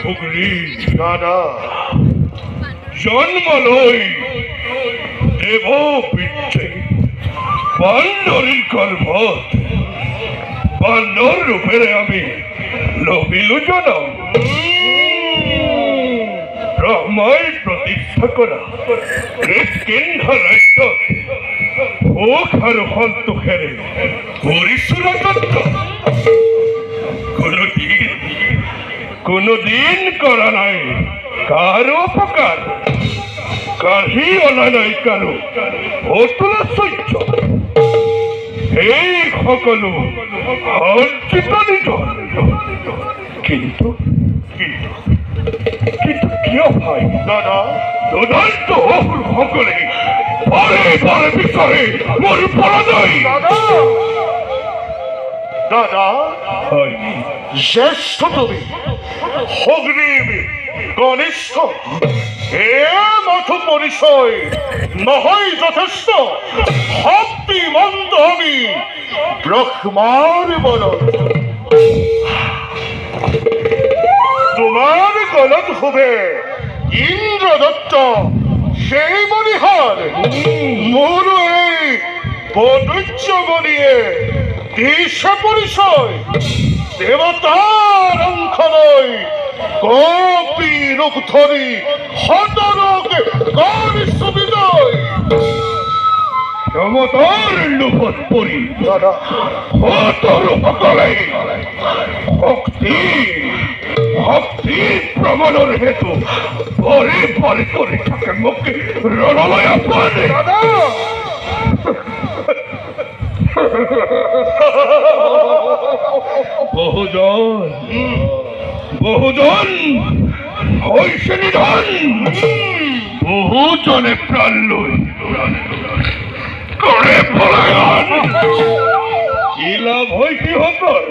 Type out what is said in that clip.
ফুগরি দাদা জন্ম লই দেব পিঠে বান্দরের গর্ভত বান্দর রূপের আমি লভিলু জনম ব্রহ্মায় প্রতিষ্ঠা করা কিষ্কিন্ধ রাজ্য ভোগ আর সন্তোষেৰে হৰিচুৰা তত্ত্ব কোনোদিন কৰা নাই কাৰো অপকাৰ কাঢ়ি অনা নাই কাৰো অতুল সহ্য এই সকলো অৰ্জিত নিজৰ কিন্তু কিয় ভাই দাদা দুৰ্দান্ত অসুৰ সকলে বাৰে বাৰে বিচাৰে মোৰ পৰাজয় দাদা হয় জ্যেষ্ঠ তুমি অগ্নিম কনিষ্ঠ এ মাথো পরিচয় নহয় যথেষ্ট শক্তি মন্দ আমি ব্রহ্মার বলদ তোমার গলত হবে ইন্দ্রদত্ত সেই মনিহার মোর এই বদুচ্চ বলিয়ে দিশে পরিচয় দেবতার অংশ নয় গোপী রূপ ধরি হতরক গরিষ্ঠ বিজয় দেবতার লোভত পরি হতর সকলে ভক্তি প্রমাণের হেতু পরে পরে করে থাকে মুখে রণলয়া পানে বহুজন হইছে নিধন বহুজনে প্রাণ লই করে পলায়ন কি লাভ হইছি হতর